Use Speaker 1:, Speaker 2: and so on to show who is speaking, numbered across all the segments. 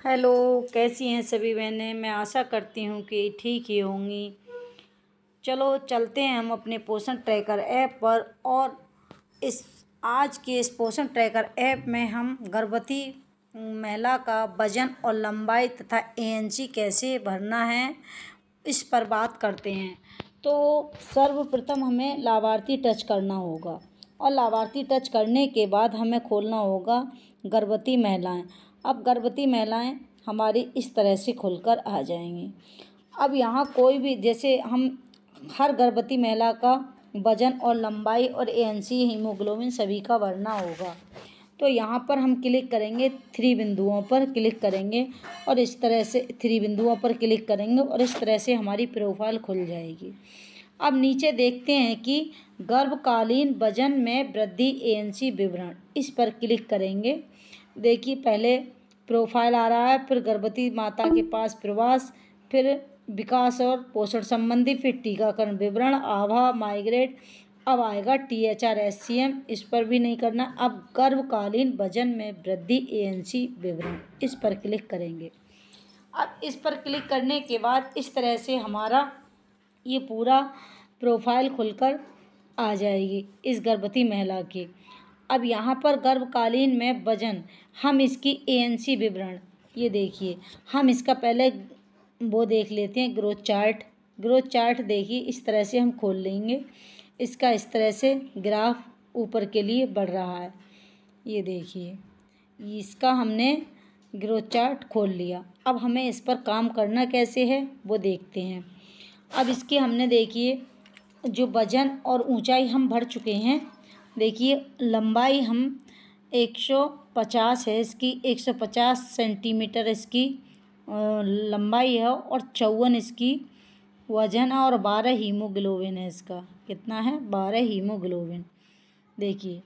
Speaker 1: Hello, कैसी हैं सभी बहनें। मैं आशा करती हूँ कि ठीक ही होंगी। चलो चलते हैं हम अपने पोषण ट्रैकर ऐप पर। और इस आज के इस पोषण ट्रैकर ऐप में हम गर्भवती महिला का वजन और लंबाई तथा एएनसी कैसे भरना है इस पर बात करते हैं। तो सर्वप्रथम हमें लाभार्थी टच करना होगा और लाभार्थी टच करने के बाद हमें खोलना होगा गर्भवती महिलाएं। अब गर्भवती महिलाएं हमारी इस तरह से खुलकर आ जाएंगी। अब यहाँ कोई भी, जैसे हम हर गर्भवती महिला का वजन और लंबाई और एएनसी हीमोग्लोबिन सभी का भरना होगा। तो यहाँ पर हम क्लिक करेंगे, 3 बिंदुओं पर क्लिक करेंगे और इस तरह से 3 बिंदुओं पर क्लिक करेंगे और इस तरह से हमारी प्रोफाइल खुल जाएगी। अब नीचे देखते हैं कि गर्भकालीन वजन में वृद्धि एएनसी विवरण, इस पर क्लिक करेंगे। देखिए पहले प्रोफाइल आ रहा है, फिर गर्भवती माता के पास प्रवास, फिर विकास और पोषण संबंधी, फिर टीकाकरण विवरण, आभा, माइग्रेट। अब आएगा THR-HCM, इस पर भी नहीं करना। अब गर्भकालीन वजन में वृद्धि एएनसी विवरण, इस पर क्लिक करेंगे। अब इस पर क्लिक करने के बाद इस तरह से हमारा ये पूरा प्रोफाइल खुलकर आ जाएगी इस गर्भवती महिला की। अब यहाँ पर गर्भकालीन में वजन, हम इसकी एएनसी विवरण, ये देखिए हम इसका पहले वो देख लेते हैं ग्रोथ चार्ट। ग्रोथ चार्ट देखिए इस तरह से हम खोल लेंगे। इसका इस तरह से ग्राफ ऊपर के लिए बढ़ रहा है, ये देखिए इसका हमने ग्रोथ चार्ट खोल लिया। अब हमें इस पर काम करना कैसे है वो देखते हैं। अब इसके हमने देखिए जो वजन और ऊंचाई हम भर चुके हैं। देखिए लंबाई हम 150 है इसकी, 150 सेंटीमीटर इसकी लंबाई है और 54 इसकी वजन है और 12 हीमोग्लोबिन है। इसका कितना है? 12 हीमोग्लोबिन। देखिए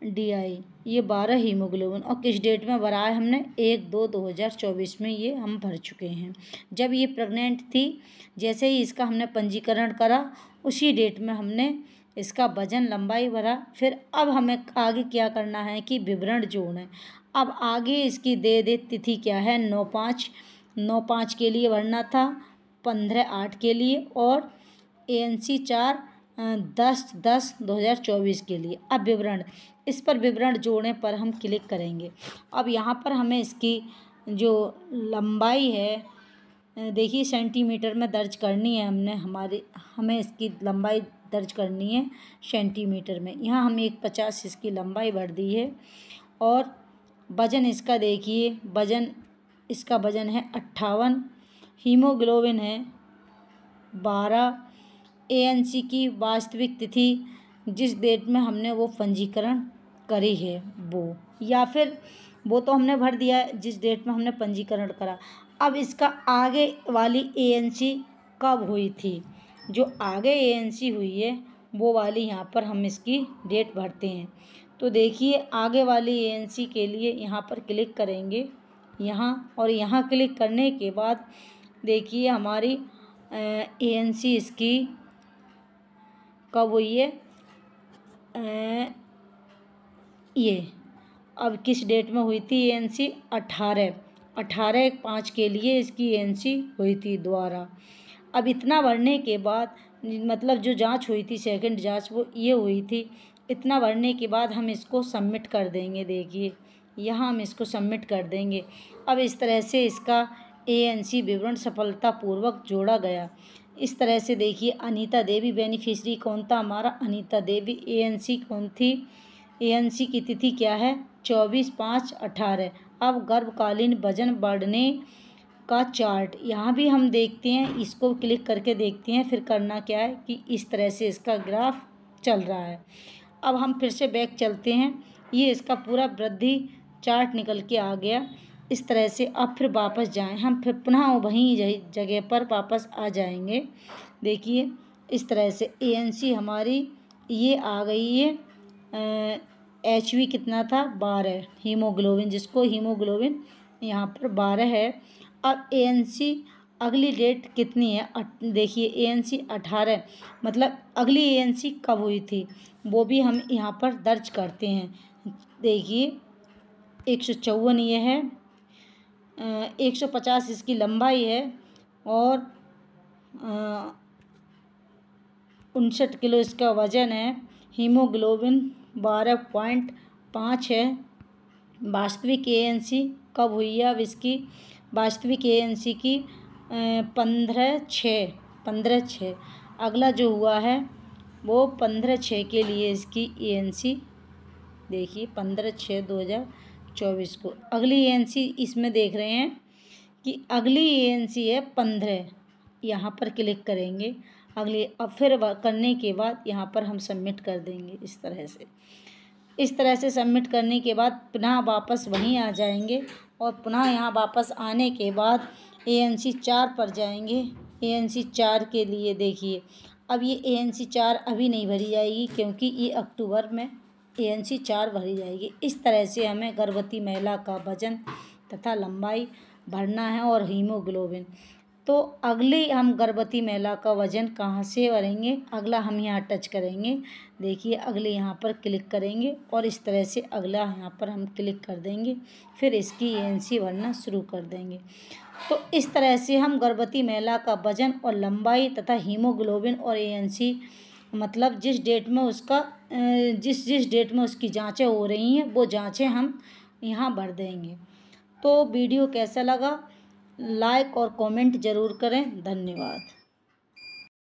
Speaker 1: DI ये 12 हीमोग्लोबिन। और किस डेट में भरा है हमने? 1/2/2024 में ये हम भर चुके हैं। जब ये प्रेग्नेंट थी, जैसे ही इसका हमने पंजीकरण करा उसी डेट में हमने इसका वजन लंबाई भरा। फिर अब हमें आगे क्या करना है कि विवरण जोड़ना है। अब आगे इसकी दे तिथि क्या है? 9/5 के लिए भरना था, 15/8 के लिए और ANC 4/10/2024 के लिए। अब विवरण, इस पर विवरण जोड़ने पर हम क्लिक करेंगे। अब यहाँ पर हमें इसकी जो लंबाई है देखिए सेंटीमीटर में दर्ज करनी है। हमें इसकी लंबाई दर्ज करनी है सेंटीमीटर में। यहाँ हम 150 इसकी लंबाई भर दी है। और वजन इसका देखिए, इसका वजन है 58, हीमोग्लोबिन है 12, एएनसी की वास्तविक तिथि जिस डेट में हमने वो पंजीकरण करी है वो, या फिर वो तो हमने भर दिया है जिस डेट में हमने पंजीकरण करा। अब इसका आगे वाली एएनसी कब हुई थी, जो आगे एएनसी हुई है वो वाली यहाँ पर हम इसकी डेट भरते हैं। तो देखिए आगे वाली एएनसी के लिए यहाँ पर क्लिक करेंगे, यहाँ और यहाँ क्लिक करने के बाद देखिए हमारी एएनसी इसकी कब हुई है, ये अब किस डेट में हुई थी एएनसी? 18/5 के लिए इसकी एएनसी हुई थी दोबारा। अब इतना भरने के बाद, मतलब जो जांच हुई थी सेकंड जांच वो ये हुई थी। इतना भरने के बाद हम इसको सबमिट कर देंगे। देखिए यहाँ हम इसको सबमिट कर देंगे। अब इस तरह से इसका एएनसी विवरण सफलतापूर्वक जोड़ा गया। इस तरह से देखिए अनीता देवी बेनिफिशरी कौन था हमारा? अनीता देवी। एएनसी कौन थी? एएनसी की तिथि क्या है? 24/5/18। अब गर्भकालीन वजन बढ़ने का चार्ट यहाँ भी हम देखते हैं, इसको क्लिक करके देखते हैं। फिर करना क्या है कि इस तरह से इसका ग्राफ चल रहा है। अब हम फिर से बैक चलते हैं, ये इसका पूरा वृद्धि चार्ट निकल के आ गया इस तरह से। अब फिर वापस जाएं, हम फिर पुनः वहीं जगह पर वापस आ जाएंगे। देखिए इस तरह से एएनसी हमारी ये आ गई है। HV कितना था? 12 हीमोग्लोबिन, जिसको हीमोग्लोबिन यहाँ पर 12 है। अब एएनसी अगली डेट कितनी है? देखिए एएनसी 18, मतलब अगली एएनसी कब हुई थी वो भी हम यहाँ पर दर्ज करते हैं। देखिए 154 ये है 150 इसकी लंबाई है और 59 किलो इसका वज़न है। हीमोग्लोबिन 12.5 है। वास्तविक ANC कब हुई है? अब इसकी वास्तविक ANC की 15/6। अगला जो हुआ है वो 15/6 के लिए इसकी ANC देखिए 15/6/2024 को। अगली ANC इसमें देख रहे हैं कि अगली ANC है 15। यहाँ पर क्लिक करेंगे अगली, अब फिर करने के बाद यहाँ पर हम सबमिट कर देंगे। इस तरह से सबमिट करने के बाद पुनः वापस वहीं आ जाएंगे और पुनः यहाँ वापस आने के बाद ANC 4 पर जाएंगे। ANC 4 के लिए देखिए अब ये ANC 4 अभी नहीं भरी जाएगी क्योंकि ये अक्टूबर में ANC 4 भरी जाएगी। इस तरह से हमें गर्भवती महिला का वजन तथा लंबाई भरना है और हीमोग्लोबिन। तो अगली हम गर्भवती महिला का वजन कहाँ से भरेंगे? अगला हम यहाँ टच करेंगे। देखिए अगले यहाँ पर क्लिक करेंगे और इस तरह से अगला यहाँ पर हम क्लिक कर देंगे, फिर इसकी ANC भरना शुरू कर देंगे। तो इस तरह से हम गर्भवती महिला का वजन और लंबाई तथा हीमोग्लोबिन और ANC मतलब जिस डेट में उसकी जाँचें हो रही हैं वो जाँचें हम यहाँ भर देंगे। तो वीडियो कैसा लगा? लाइक और कमेंट ज़रूर करें। धन्यवाद।